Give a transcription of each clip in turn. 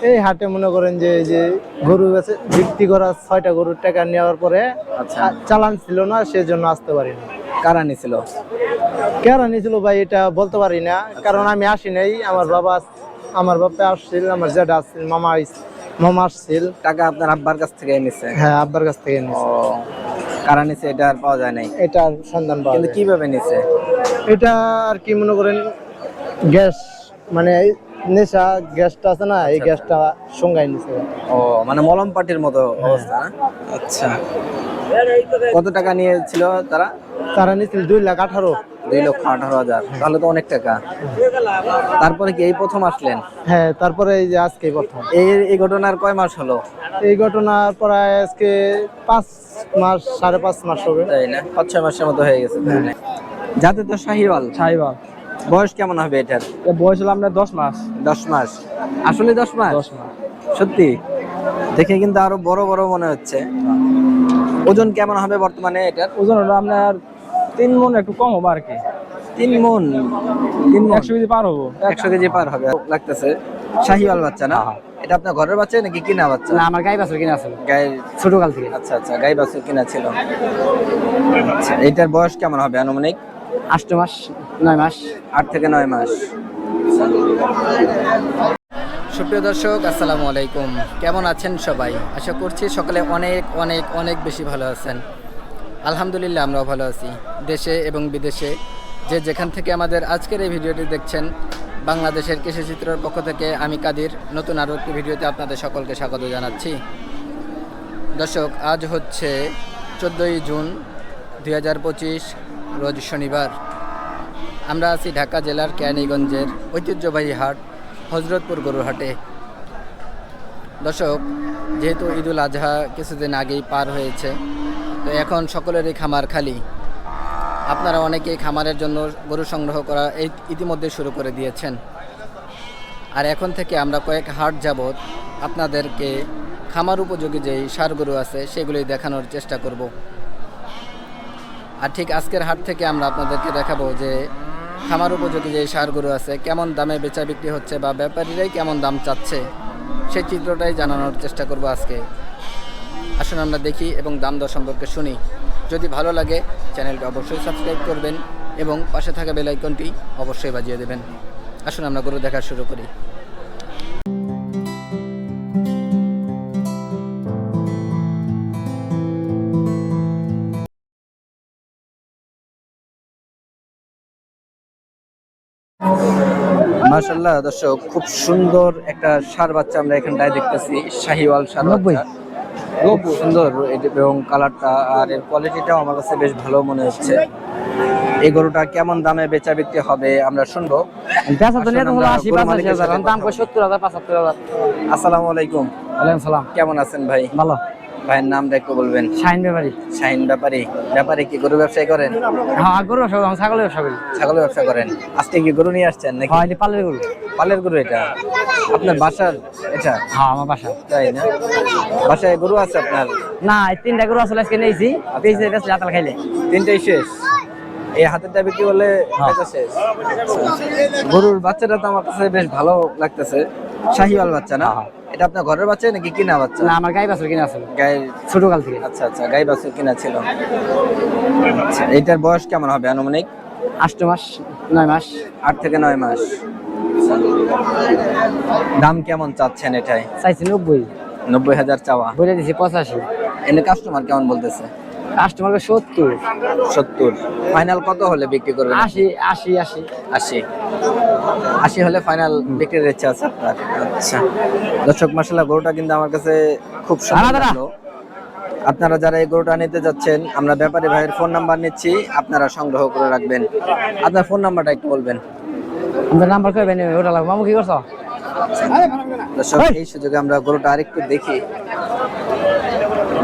এই হাটে মনে করেন যে গরু বিক্রি করা 6টা গরুর টাকা নেওয়ার পরে আচ্ছা, চালান ছিল না, সেজন্য আসতে পারি না। কারা নিছিল? কেন নিয়েছিল ভাই এটা বলতে পারি না, কারণ আমি আসি নাই। আমার বাবা আসছিল, আমার জেঠা আসছিল, মামা আসছিল। টাকা আপনার আব্বার কাছ থেকে নিছে? হ্যাঁ, আব্বার কাছ থেকে ও, নিয়েছি। কারা নিছে এটা আর পাওয়া যায় নাই? এটার সন্ধান পাওয়া কিন্তু যায়। কিভাবে নিছে? এটা আর কি মনে করেন গ্যাস, মানে এই নেশা গ্যাসটা আছে না, এই গ্যাসটা সঙ্গাই নিছে। ও, মানে মলম পাটির মতো অবস্থা না? আচ্ছা, কত টাকা নিয়েছিল তারা? তারা নিয়েছিল 2,18,000। 2,18,000, তাহলে তো অনেক টাকা। তারপরে কি এই প্রথম আসলেন? হ্যাঁ, তারপরে এই যে আজকে প্রথম। এই ঘটনার কয় মাস হলো? এই ঘটনার প্রায় আজকে 5 মাস, 5.5 মাস হবে। তাই না, 5-6 মাসের মতো হয়ে গেছে তাহলে। যাতে তো শাহিওয়াল। বয়স কেমন হবে এটার? বয়স হলো আপনার 10 মাস। 10 মাস? আসলে 10 মাস? 10 মাস। সত্যি দেখে কিন্তু আরো বড় বড় মনে হচ্ছে। ওজন কেমন হবে বর্তমানে এটার? ওজন হলো আপনার 3 মণ, একটু কম হবে আর কি। 3 মণ? 100 কেজি পার হবো। 100 কেজি পার হবে লাগতেছে। শাহিওয়াল বাচ্চা না? এটা আপনার ঘরের বাচ্চা নাকি কিনা বাচ্চা? না, আমার গাই বাছুর কিনা আছে, গায়ের ছোটকাল থেকে। আচ্ছা আচ্ছা, গাই বাছুর কিনা ছিল। আচ্ছা, এটার বয়স কেমন হবে আনুমানিক? 8 মাস, 9 মাস। 8 থেকে 9 মাস। সুপ্রিয় দর্শক, আসসালামু আলাইকুম। কেমন আছেন সবাই? আশা করছি সকলে অনেক অনেক অনেক বেশি ভালো আছেন। আলহামদুলিল্লাহ, আমরাও ভালো আছি। দেশে এবং বিদেশে যে যেখান থেকে আমাদের আজকের এই ভিডিওটি দেখছেন, বাংলাদেশের কৃষিচিত্রের পক্ষ থেকে আমি কাদির নতুন আরও একটি ভিডিওতে আপনাদের সকলকে স্বাগত জানাচ্ছি। দর্শক, আজ হচ্ছে 14ই জুন 2025, রোজ শনিবার। আমরা আছি ঢাকা জেলার কেরানীগঞ্জের ঐতিহ্যবাহী হাট হজরতপুর গরুর হাটে। দর্শক, যেহেতু ঈদুল আজহা কিছুদিন আগেই পার হয়েছে, তো এখন সকলেরই খামার খালি। আপনারা অনেকেই খামারের জন্য গরু সংগ্রহ করা ইতিমধ্যে শুরু করে দিয়েছেন। আর এখন থেকে আমরা কয়েক হাট যাবত আপনাদেরকে খামার উপযোগী যেই ষাঁড় গরু আছে সেগুলোই দেখানোর চেষ্টা করব। আর ঠিক আজকের হাট থেকে আমরা আপনাদেরকে দেখাবো যে খামার উপযোগী যে ষাঁড় গরু আছে কেমন দামে বেচা বিক্রি হচ্ছে বা ব্যাপারীরাই কেমন দাম চাচ্ছে, সেই চিত্রটাই জানানোর চেষ্টা করব আজকে। আসুন আমরা দেখি এবং দাম দর সম্পর্কে শুনি। যদি ভালো লাগে চ্যানেলটি অবশ্যই সাবস্ক্রাইব করবেন এবং পাশে থাকা বেল আইকনটি অবশ্যই বাজিয়ে দেবেন। আসুন আমরা গরু দেখা শুরু করি। মাশাআল্লাহ দর্শক, খুব সুন্দর একটা ষাঁড় বাচ্চা আমরা এখানটায় দেখতেছি, শাহিওয়াল ষাঁড় বাচ্চা। খুব সুন্দর এবং কালারটা আর এর কোয়ালিটিটাও আমার কাছে বেশ ভালো মনে হচ্ছে। এই গরুটা কেমন দামে বেচা বিক্রি হবে আমরা শুনবো। আসসালামু আলাইকুম। ওয়ালাইকুম সালাম। কেমন আছেন ভাই? ভালো। ভাইয়ের নামটা একটু বলবেন। শাহিন ব্যাপারী। শাহিন ব্যাপারী। ব্যাপারী কি গরু ব্যবসায়ী করেন? হ্যাঁ, গরু ব্যবসা করি, ছাগলের ব্যবসা করি। ছাগলের ব্যবসা করেন। আজকে কি গরু নিয়ে আসছেন নাকি? হ্যাঁ, এটা পালের গরু। পালের গরু এটা? আপনার বাসার এটা? হ্যাঁ, আমার বাসা। তাই না? বাসায় গরু আছে আপনার? না, এই 3টা গরু আসলে আজকে নিয়েছি, বেঁচে গেছে রাতাল খাইলে। 3টাই শেষ? এই হাতেরটা বিক্রি করলে বেচা শেষ? গরুর বাচ্চাটা তো আমার কাছে বেশ ভালো লাগতেছে। শাহিওয়াল বাচ্চা না? এটা আপনার ঘরের বাচ্চা নাকি কিনা বাচ্চা? না, আমার গাই বাছুর কিনা আছে, গায়ের ছোটকাল থেকে। আচ্ছা আচ্ছা, গাই বাছুর কিনা ছিল। আচ্ছা, এটার বয়স কেমন হবে আনুমানিক? 8 মাস, 9 মাস। 8 থেকে 9 মাস। দাম কেমন চাচ্ছেন এটাই? চাইছি 90। 90,000 চাওয়া? বলে দিছি 85। এনে কাস্টমার কেমন বলতেছে? কাস্টমারকে 70। 70? ফাইনাল কত হলে বিক্রি করবেন? 80, 80, 80। 80? 80 হলে ফাইনাল বিক্রির ইচ্ছা আছে আপনার? আচ্ছা দর্শক, মাশাআল্লাহ গরুটা কিন্তু আমার কাছে খুব সুন্দর লাগলো। আপনারা যারা এই গরুটা নিতে যাচ্ছেন, আমরা ব্যাপারী ভাইয়ের ফোন নাম্বার নিচ্ছি, আপনারা সংগ্রহ করে রাখবেন। আপনার ফোন নাম্বারটা একটু বলবেন। আমাদের নাম্বার কই বেনে ওটা লাগবে। মামু কি করছো? দর্শক, এই সুযোগে আমরা গরুটা আরেকটু দেখি।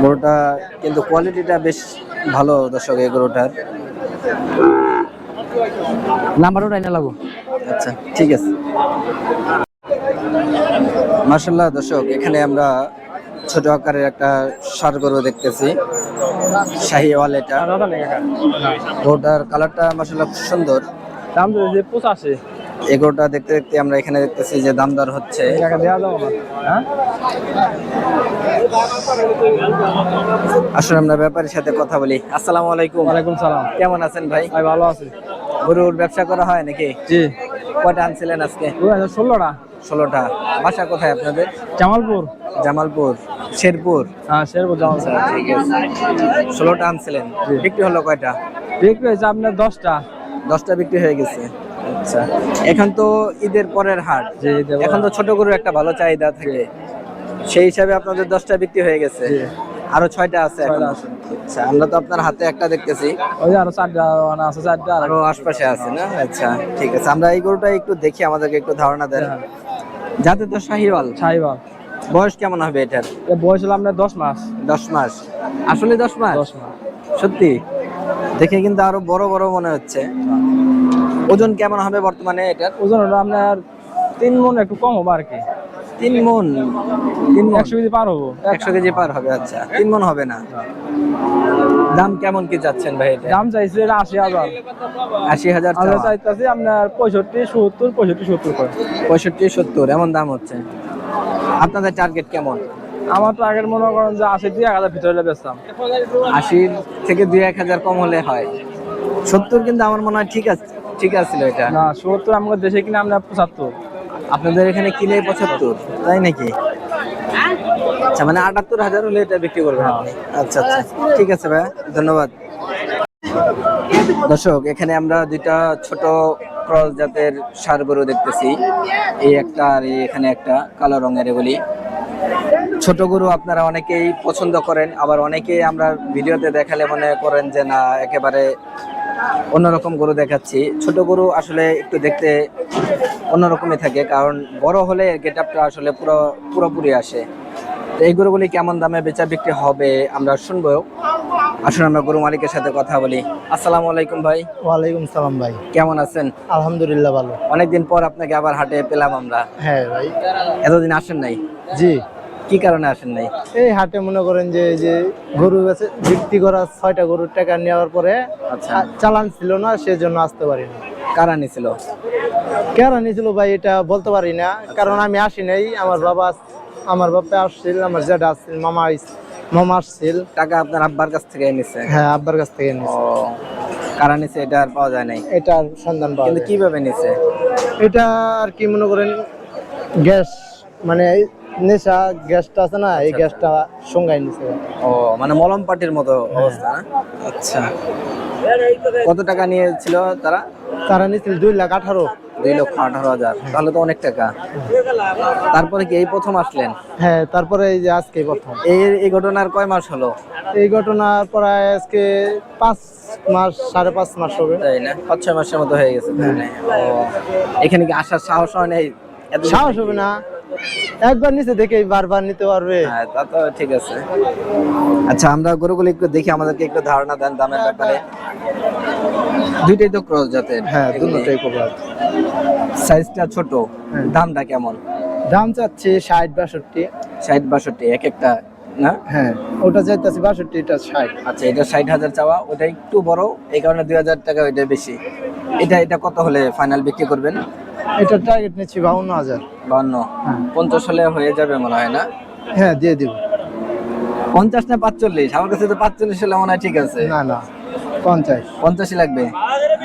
গরুটা কিন্তু কোয়ালিটিটা বেশ ভালো দর্শক এই গরুটার। নাম্বার ওটাই না লাগবো। আচ্ছা ঠিক আছে। মাশাআল্লাহ দর্শক, এখানে আমরা ছোট আকারের একটা ষাঁড় গরু দেখতেছি, শাহিওয়াল। এটা গরুটার কালারটা মাশাআল্লাহ খুব সুন্দর। দাম তো 85। এগুলোটা দেখতে দেখতে আমরা এখানে দেখতেছি যে দাম দর হচ্ছে। আসলে আমরা ব্যাপারীর সাথে কথা বলি। আসসালামু আলাইকুম। ওয়ালাইকুম সালাম। কেমন আছেন ভাই? ভাই ভালো আছি। গরুর ব্যবসা করা হয় নাকি? জি। কয়টা আনছিলেন আজকে? 16টা। 16টা। বাসা কোথায় আপনাদের? জামালপুর। জামালপুর, শেরপুর। হ্যাঁ, শেরপুর জামালপুর। ঠিক আছে। 16টা আনছিলেন, বিক্রি হলো কয়টা? বিক্রি হয়েছে আপনার 10টা। 10টা বিক্রি হয়ে গেছে। আচ্ছা, এখন তো ঈদের পরের হাট, এখন তো ছোট গরুর একটা ভালো চাহিদা থাকে, সেই হিসাবে আপনাদের 10টা বিক্রি হয়ে গেছে, আরো 6টা আছে এখন। আচ্ছা, আমরা তো আপনার হাতে একটা দেখতেছি, ওই আরো 4টা আছে, 4টা আরো আশপাশে আছে না? আচ্ছা ঠিক আছে, আমরা এই গরুটা একটু দেখি, আমাদেরকে একটু ধারণা দেন। যাতে তো শাহিওয়াল। শাহিওয়াল। বয়স কেমন হবে এটার? এর বয়স হলো আপনার 10 মাস। 10 মাস? আসলে 10 মাস? 10 মাস। সত্যি দেখে কিন্তু আরো বড় বড় মনে হচ্ছে। ওজন কেমন হবে বর্তমানে এটার? ওজন হলো আপনার 3 মণ, একটু কম হবে আর কি। 3 মণ? 100 কেজি পার হবো। 100 কেজি পার হবে। আচ্ছা, 3 মণ হবে না। দাম কেমন কি যাচ্ছেন ভাই এটা? দাম চাইছে 80,000। 80,000 আমরা চাইতেছি আপনার 65, 70, 65, 70 করে। 65, 70 এমন দাম হচ্ছে। আপনাদের টার্গেট কেমন? আমার তো আগের মনে করেন যে 80 দিয়ে 1000 ভিতরে বেচতাম। 80 থেকে 2-1000 কম হলে হয়। 70 কিন্তু আমার মনে হয় ঠিক আছে, ঠিক আছিল এটা। না, 70 আমাদের দেশে কিনা আমরা 75। আপনাদের এখানে কিনে 75, তাই নাকি? আচ্ছা, মানে 78,000 হলে এটা বিক্রি করবেন আপনি? আচ্ছা আচ্ছা, ঠিক আছে ভাই, ধন্যবাদ। দর্শক, এখানে আমরা দুইটা ছোট ক্রস জাতের ষাঁড় গরু দেখতেছি, এই একটা আর এখানে একটা কালো রঙের। এগুলি ছোট গরু আপনারা অনেকেই পছন্দ করেন, আবার অনেকেই আমরা ভিডিওতে দেখালে মনে করেন যে না, একেবারে অন্যরকম গরু দেখাচ্ছি। ছোট গরু আসলে একটু দেখতে অন্যরকমই থাকে, কারণ বড় হলে গেটআপটা আসলে পুরোপুরি আসে। তো এই গরুগুলি কেমন দামে বেচা বিক্রি হবে আমরা শুনবো। আসলে আমরা গরু মালিকের সাথে কথা বলি। আসসালামু আলাইকুম ভাই। ওয়ালাইকুম সালাম ভাই। কেমন আছেন? আলহামদুলিল্লাহ ভালো। অনেকদিন পর আপনাকে আবার হাটে পেলাম আমরা। হ্যাঁ ভাই। এতদিন আসেন নাই? জি। কি কারণে আসেন নাই? এই হাটে মনে করেন যে গরু বিক্রি করা 6টা গরুর টাকা নেওয়ার পরে আচ্ছা, চালান ছিল না, সেজন্য আসতে পারিনি। কারা নিছিল? কেন নিয়েছিল ভাই এটা বলতে পারি না, কারণ আমি আসি নাই। আমার বাবা আসছিল, আমার জ্যাঠা আসছিল, মামা আসছিল। টাকা আপনার আব্বার কাছ থেকে নিছে? হ্যাঁ, আব্বার কাছ থেকে নিছে। ও, কারা নিছে এটা আর পাওয়া যায় নাই? এটার সন্ধান পাওয়া কিন্তু যায়। কিভাবে নিছে? এটা আর কি মনে করেন গ্যাস, মানে নেশা গ্যাসটা আছে না, এই গ্যাসটা সঙ্গাই নিছে। ও, মানে মলম পাটির মতো অবস্থা না? আচ্ছা, কত টাকা নিয়েছিল তারা? তারা নিছিল 2,18,000। 2,18,000? তাহলে তো অনেক টাকা। তারপরে কি এই প্রথম আসলেন? হ্যাঁ, তারপরে এই যে আজকে প্রথম। এই ঘটনার কয় মাস হলো? এই ঘটনার প্রায় আজকে 5 মাস, 5.5 মাস হবে। তাই না? 5-6 মাসের মতো হয়ে গেছে তাহলে। ও, এখানে কি আসার সাহস হয় নাই? সাহস হবে না, একবার নিচে দেখে বারবার নিতে পারবে। হ্যাঁ, তা তো ঠিক আছে। আচ্ছা, আমরা গরুগুলো একটু দেখি, আমাদেরকে একটু ধারণা দেন দামের ব্যাপারে। দুইটাই তো ক্রস জাতের? হ্যাঁ, দুটোই কভার। সাইজটা ছোট। দামটা কেমন? দাম চাচ্ছি 60-62। 60-62 এক একটা না? হ্যাঁ, ওটা চাইতেছি 62, এটা 60। আচ্ছা, এটা 60,000 চাওয়া, ওটা একটু বড়, এই কারণে 2,000 টাকা ওইটা বেশি। এটা কত হলে ফাইনাল বিক্রি করবেন? এটা টার্গেট নিচ্ছি 52,000। 52? 50 হলে হয়ে যাবে মনে হয় না? হ্যাঁ, দিয়ে দিব। 50 না 45? আমার কাছে তো 45 হলে মনে হয় ঠিক আছে। না না, 50। 50 লাগবে?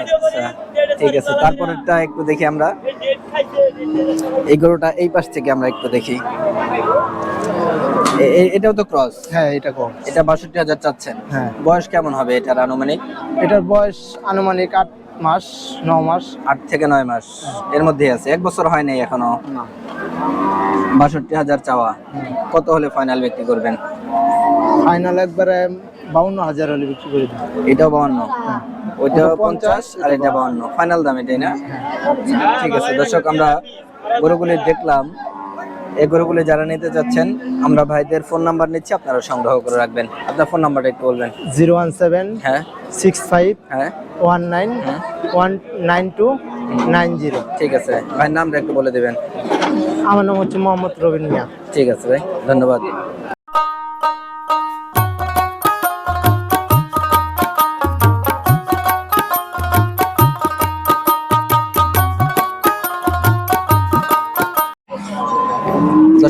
আচ্ছা ঠিক আছে, তারপরেরটা একটু দেখি আমরা। এই গরুটা এই পাশ থেকে আমরা একটু দেখি। এটাও তো ক্রস? হ্যাঁ, এটা কম। এটা 62,000 চাচ্ছেন? হ্যাঁ। বয়স কেমন হবে এটার আনুমানিক? এটার বয়স আনুমানিক 8 মাস, 9 মাস। 8 থেকে 9 মাস এর মধ্যেই আছে, 1 বছর হয় নাই এখনো। না। 62,000 চাওয়া, কত হলে ফাইনাল বিক্রি করবেন? ফাইনাল একবারে 52,000 হলে বিক্রি করে দিব। এটাও 52? ওইটাও 50 আর এটা 52, ফাইনাল দাম এটাই না? ঠিক আছে দর্শক, আমরা গরুগুলি দেখলাম। এই গরুগুলি যারা নিতে যাচ্ছেন, আমরা ভাইদের ফোন নাম্বার নিচ্ছি, আপনারা সংগ্রহ করে রাখবেন। আপনার ফোন নাম্বারটা একটু বলবেন। 017 হ্যাঁ 65 হ্যাঁ 19 19290। ঠিক আছে ভাই, নামটা একটু বলে দিবেন। আমার নাম হচ্ছে মোহাম্মদ রবিন মিয়া। ঠিক আছে ভাই, ধন্যবাদ।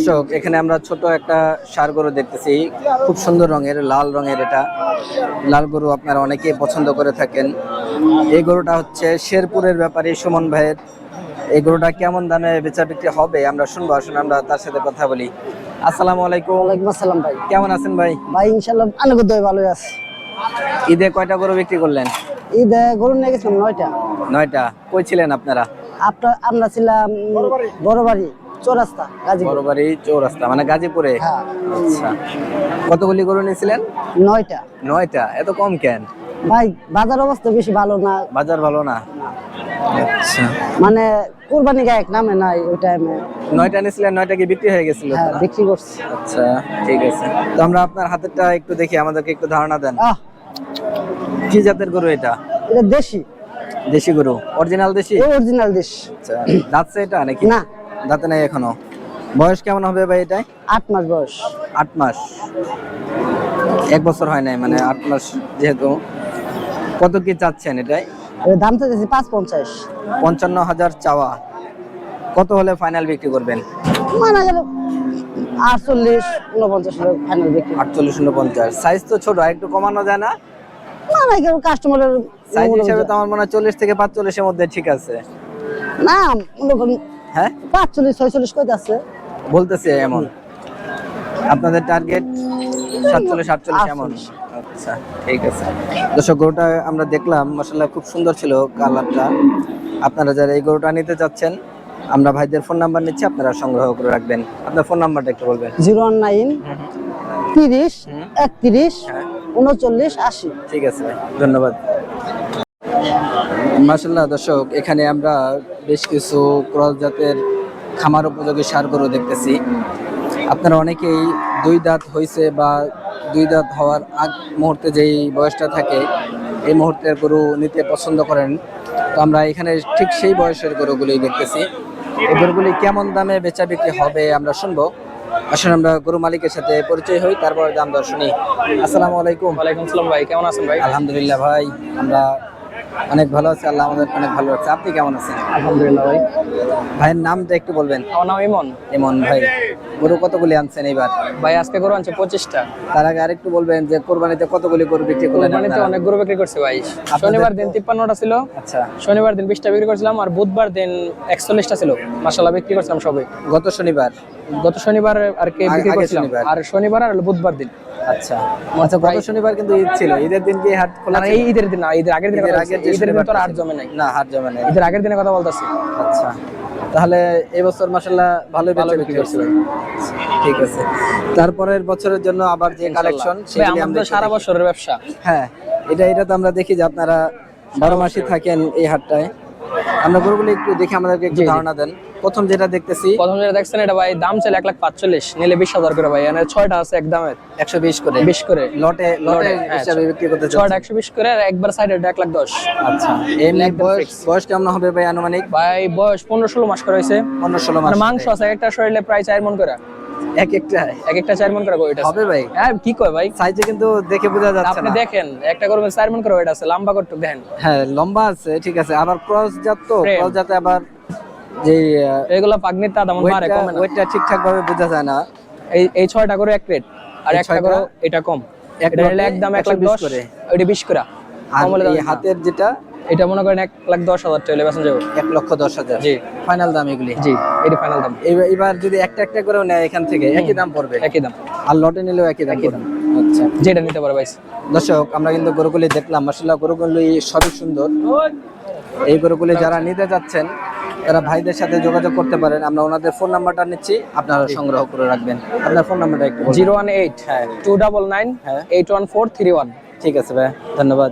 দর্শক এখানে আমরা ছোট একটা ষাঁড় গরু দেখতেছি, খুব সুন্দর রঙের, লাল রঙের। এটা লাল গরু আপনারা অনেকেই পছন্দ করে থাকেন। এই গরুটা হচ্ছে শেরপুরের ব্যাপারী সুমন ভাইয়ের। এই গরুটা কেমন দামে বেচা বিক্রি হবে আমরা শুনবো, আসুন আমরা তার সাথে কথা বলি। আসসালামু আলাইকুম। ওয়ালাইকুম আসসালাম ভাই। কেমন আছেন ভাই? ভাই ইনশাআল্লাহ আনুগত দয় ভালোই আছে। ঈদে কয়টা গরু বিক্রি করলেন? ঈদে গরু নিয়ে গেছিলাম 9টা। 9টা। কই ছিলেন আপনারা? আমরা ছিলাম বড়বাড়ি চৌরাস্তা গাজীপুর। বড়বাড়ি চৌরাস্তা মানে গাজীপুরে। হ্যাঁ। আচ্ছা, কতগুলি গরু নিয়েছিলেন? 9টা। 9টা। এত কম কেন? ভাই বাজার অবস্থা বেশি ভালো না, বাজার ভালো না। আচ্ছা, মানে কুরবানি গায়ক নামে নাই ওই টাইমে। 9টা নিয়েছিলেন, 9টা কি বিক্রি হয়ে গেছিল? হ্যাঁ বিক্রি করছি। আচ্ছা ঠিক আছে, তো আমরা আপনার হাতেরটা একটু দেখি, আমাদেরকে একটু ধারণা দেন। কি জাতের গরু এটা? এটা দেশি। দেশি গরু, অরিজিনাল দেশি? অরিজিনাল দেশ। আচ্ছা, দাঁতছে এটা নাকি? না, দাঁতে নাই এখনো। বয়স কেমন হবে ভাই এটা? 8 মাস বয়স। 8 মাস, 1 বছর হয় নাই, মানে 8 মাস যেহেতু। কত কি চাচ্ছেন এটাই? এর দাম চাইছি 550। 55,000 চাওয়া। কত হলে ফাইনাল বিক্রি করবেন? মানে 48 49 ফাইনাল বিক্রি। 48 49। সাইজ তো ছোট, একটু কমানো যায় না? মানে কেউ কাস্টমারের সাইজ হিসেবে তো আমার মনে হয় 40 থেকে 45 এর মধ্যে ঠিক আছে। না মনে করুন হ্যাঁ 45 46 কত আছে বলতেছে এমন। আপনাদের টার্গেট 47 48 এমন? আচ্ছা ঠিক আছে। দর্শক গরুটা আমরা দেখলাম, মাশাআল্লাহ খুব সুন্দর ছিল কালারটা। আপনারা যারা এই গরুটা নিতে চাচ্ছেন, আমরা ভাইদের ফোন নাম্বার নিচ্ছি, আপনারা সংগ্রহ করে রাখবেন। আপনার ফোন নাম্বারটা একটু বলবেন। 019 30 31 39 80। ঠিক আছে ভাই, ধন্যবাদ। মাশাআল্লাহ দর্শক এখানে আমরা বেশ কিছু ক্রস জাতের খামার উপযোগী ষাঁড় গরু দেখতেছি। আপনারা অনেকেই 2 দাঁত হয়েছে বা 2 দাঁত হওয়ার আগ মুহূর্তে যেই বয়সটা থাকে, এই মুহূর্তের গরু নিতে পছন্দ করেন। তো আমরা এখানে ঠিক সেই বয়সের গরুগুলোই দেখতেছি। এই গরুগুলি কেমন দামে বেচা বিক্রি হবে আমরা শুনবো। আসলে আমরা গরু মালিকের সাথে পরিচয় হই, তারপর দাম দর শুনি। আসসালামু আলাইকুম। ওয়ালাইকুম আসসালাম ভাই, কেমন আছেন ভাই? আলহামদুলিল্লাহ ভাই, আমরা অনেক ভালো আছি, আল্লাহ আমাদের অনেক ভালো আছে। আপনি কেমন আছেন? আলহামদুলিল্লাহ ভাই। ভাইয়ের নামটা একটু বলবেন। আমার নাম ইমন। ইমন ভাই, গরু কতগুলি আনছেন এইবার? ভাই আজকে গরু আনছে 25টা। তার আগে আরেকটু বলবেন যে কোরবানিতে কতগুলি গরু বিক্রি করলেন? কোরবানিতে অনেক গরু বিক্রি করছে ভাই। শনিবার দিন 53টা ছিল। আচ্ছা, শনিবার দিন 20টা বিক্রি করছিলাম, আর বুধবার দিন 41টা ছিল। মাশাআল্লাহ বিক্রি করছিলাম সবে। গত শনিবার? গত শনিবার আর কে বিক্রি আগের করছিলাম, শনিবার। আর শনিবার আর বুধবার দিন। আচ্ছা আচ্ছা, গত শনিবার কিন্তু ঈদ ছিল, ঈদের দিন কি হাট খোলা আর ছিল? এই ঈদের দিন না, ঈদের আগের দিন ঈদের কথা আগের বলছি। যে ঈদের দিন তো আর শনিবারটা হাট জমে নাই। না, হাট জমে নাই। ঈদের আগের দিনে কথা বলতাছি। আচ্ছা, তাহলে এবছর মাশাআল্লাহ ভালোই ভালো বেচা বিক্রি বিক্রি করছে করছে। ভাই। ঠিক আছে, তারপরের বছরের জন্য আবার যে কালেকশন ভাই সেগুলি আমরা আমাদের সারা বছরের ব্যবসা। হ্যাঁ, এটা তো আমরা দেখি যে আপনারা 12 মাসই থাকেন এই হাটটায়। আমরা গরুগুলো একটু দেখে আমাদেরকে একটু জি, জি। ধারণা দেন। প্রথম যেটা দেখতেছি প্রথম যেটা দেখছেন এটা ভাই দাম চাইলে 1,45,000, নিলে 20,000 করে ভাই। এখানে 6টা আছে এক দামের 120 করে 20 করে লটে লটে, হ্যাঁ, হিসাবে বিক্রি করতে 6টা চাচ্ছেন। 120 করে, আর একবার সাইডে 1,10,000। আচ্ছা, এমনি একদম বয়স fix। বয়স কেমন হবে ভাই আনুমানিক? ভাই বয়স 15-16 মাস করে হয়েছে। 15-16 মাস মানে মাংস আছে একটা শরীরে প্রায় 4 মন করে, এক একটা এক একটা 4 মন করে ওইটা হবে ভাই? হ্যাঁ কি কয় ভাই, সাইজে কিন্তু দেখে বোঝা যাচ্ছে আপনি না। দেখেন একটা গরুর 4 মন করে ওইটা আছে, লম্বা কত দেখেন। হ্যাঁ লম্বা আছে, ঠিক আছে। আবার ক্রস জাত তো, Frame। ক্রস জাতে আবার যে এগুলো পাগনির তা দাম বাড়ে কমে না। ওয়েটটা ঠিকঠাক ভাবে বোঝা যায় না। এই 6টা করে এক রেট, আর এই একটা 6টা করে এটা কম। এক এটা হলো লটে একদম 120 1,10,000 করে। ওইটা 20 করে। আর কম হলে দাম এই না। হাতের যেটা এটা মনে করেন 1,10,000 টাকা বেচন যাবে। 1,10,000 জি। ফাইনাল দাম এগুলি? জি, এটা ফাইনাল দাম। এবার যদি একটা একটা করেও নেয় এখান থেকে একই দাম পড়বে? একই দাম, আর লটে নিলেও একই দাম একই পড়বে? দাম। আচ্ছা যেটা নিতে পারে ভাই। দর্শক আমরা কিন্তু গরুগুলি দেখলাম, মাশাআল্লাহ গরুগুলি সবই সুন্দর। এই গরুগুলি যারা নিতে যাচ্ছেন তারা ভাইদের সাথে যোগাযোগ করতে পারেন। আমরা ওনাদের ফোন নাম্বারটা নিচ্ছি, আপনারা সংগ্রহ করে রাখবেন। আপনার ফোন নাম্বারটা একটু বলবেন। 018 হ্যাঁ 299 হ্যাঁ 81431। ঠিক আছে ভাই, ধন্যবাদ।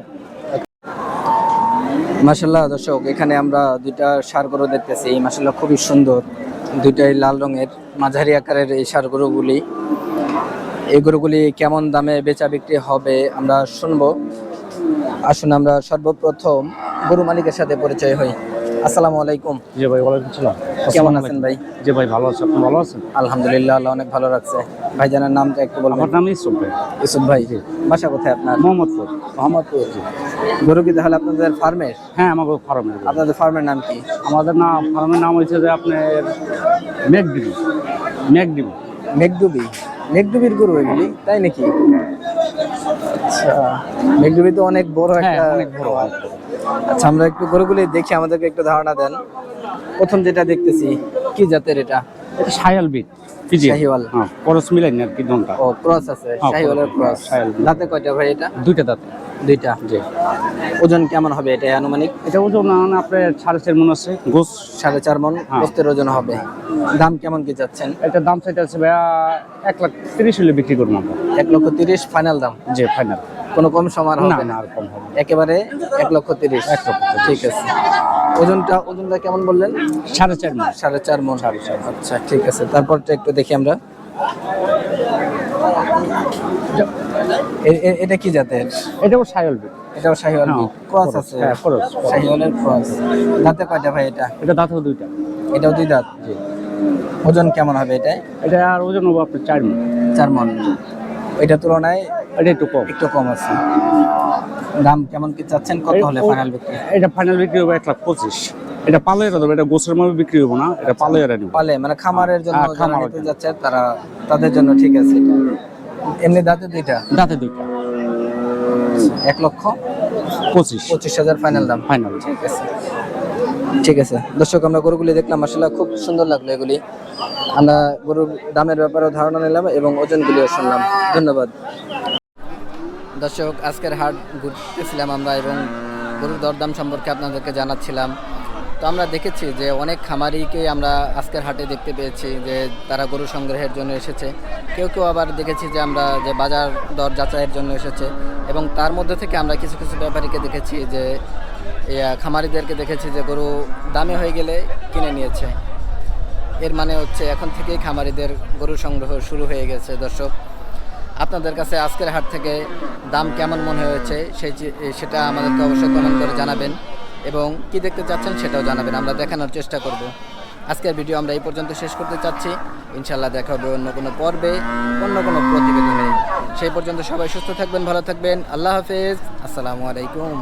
মাশাআল্লাহ দর্শক এখানে আমরা 2টা ষাঁড় গরু দেখতেছি, মাশাআল্লাহ খুবই সুন্দর, 2টাই লাল রঙের মাঝারি আকারের এই ষাঁড় গরুগুলি। এই গরুগুলি কেমন দামে বেচা বিক্রি হবে আমরা শুনবো। আসুন আমরা সর্বপ্রথম গরু মালিকের সাথে পরিচয় হই। আসসালামু আলাইকুম। জি ভাই, ওয়ালাইকুম সালাম। কেমন আছেন ভাই? জি ভাই ভালো আছি, আপনি ভালো আছেন? আলহামদুলিল্লাহ, আল্লাহ অনেক ভালো রাখছে। ভাইজানের নামটা একটু বলবেন। আমার নাম ইউসুফ ভাই। ইউসুফ ভাই, বাসা কোথায় আপনার? মোহাম্মদপুর। মোহাম্মদপুর। গরু কি তাহলে আপনাদের ফার্মের? হ্যাঁ আমাকে ফার্মের। আপনাদের ফার্মের নাম কি? আমাদের নাম ফার্মের নাম হয়েছে যে আপনার ম্যাকডিম। মেঘডুবির গরু এগুলি, তাই নাকি? আচ্ছা, মেঘডুবি তো অনেক বড় একটা খামার। আচ্ছা, আমরা একটু গরুগুলি দেখি, আমাদেরকে একটু ধারণা দেন। প্রথম যেটা দেখতেছি, কি জাতের এটা? এটা শায়াল বিট ফিজিয়ান। শাহিওয়াল। হ্যাঁ, খরচ মিলাই না আর কি দনটা। ও, ক্রস আছে, হ্যাঁ, শাহিওয়ালের ক্রস। শাহিওয়াল। দাঁতে কয়টা ভাই এটা? দুইটা দাঁতে। দুইটা। জি। ওজন কেমন হবে এটা আনুমানিক? এটা ওজন আপনার 4.5 মণ আছে, গোস 4.5 মণ হ্যাঁ। গোস্তের ওজন হবে। দাম কেমন কি যাচ্ছেন? এটার দাম চাইতে আছে ভাইয়া 1,30,000 হলে বিক্রি করবো আমরা। 1,30,000 ফাইনাল দাম? জি, ফাইনাল। কোনো কম সমান না হবে না, না? আর কম হবে না। একেবারে 1,30,000। 1,30,000 ঠিক আছে। ওজনটা কেমন বললেন? 4.5 মণ। 4.5 মণ। আচ্ছা, ঠিক আছে। তারপরটা একটু দেখি আমরা। এটা কি জাতের? এটাও শায়াল বিট। এটাও শাহিওয়াল হ্যাঁ, ক্রস cross, আছে? হ্যাঁ, cross। শাহিওয়ালের ক্রস। দাঁতে কয়টা ভাই এটা? এটা দাঁতেও দুইটা। এটাও 2 দাঁত। জি। ওজন কেমন হবে এটা? এটা আর ওজন হবে আপনার 4 মণ। 4 মণ। ওইটার তুলনায় এটা একটু কম। একটু কম আছে। দাম কেমন কি চাচ্ছেন? কত হলে ফাইনাল বিক্রি? এটা ফাইনাল বিক্রি হবে 1,25,000। এটা পালের হবে, এটা গোসের মাপে বিক্রি হবে না, এটা পালের নিব। পালে মানে খামারের জন্য হ্যাঁ, যারা খামারের নিতে জন্য। যাচ্ছে তাদের জন্য ঠিক আছে এটা। এমনি দাঁতে দুইটা? দাঁতে দুইটা। 1,25,000 ফাইনাল দাম। ফাইনাল। ঠিক আছে, ঠিক আছে। দর্শক, আমরা গরুগুলি দেখলাম, আসলে খুব সুন্দর লাগলো এগুলি। আমরা গরুর দামের ব্যাপারেও ধারণা নিলাম এবং ওজনগুলিও শুনলাম। ধন্যবাদ। দর্শক, আজকের হাট ঘুরতেছিলাম আমরা এবং গরুর দরদাম সম্পর্কে আপনাদেরকে জানাচ্ছিলাম। তো আমরা দেখেছি যে অনেক খামারিকে আমরা আজকের হাটে দেখতে পেয়েছি যে তারা গরু সংগ্রহের জন্য এসেছে। কেউ কেউ আবার দেখেছি যে আমরা যে বাজার দর যাচাইয়ের জন্য এসেছে এবং তার মধ্যে থেকে আমরা কিছু কিছু ব্যাপারীকে দেখেছি যে খামারিদেরকে দেখেছি যে গরু দামি হয়ে গেলে কিনে নিয়েছে। এর মানে হচ্ছে এখন থেকেই খামারিদের গরু সংগ্রহ শুরু হয়ে গেছে। দর্শক, আপনাদের কাছে আজকের হাট থেকে দাম কেমন মনে হয়েছে সেটা আমাদেরকে অবশ্যই কমেন্ট করে জানাবেন এবং কি দেখতে চাচ্ছেন সেটাও জানাবেন, আমরা দেখানোর চেষ্টা করব। আজকের ভিডিও আমরা এই পর্যন্ত শেষ করতে চাচ্ছি। ইনশাল্লাহ দেখা হবে অন্য কোনো পর্বে, অন্য কোনো প্রতিবেদনে। সেই পর্যন্ত সবাই সুস্থ থাকবেন, ভালো থাকবেন। আল্লাহ হাফেজ। আসসালামু আলাইকুম।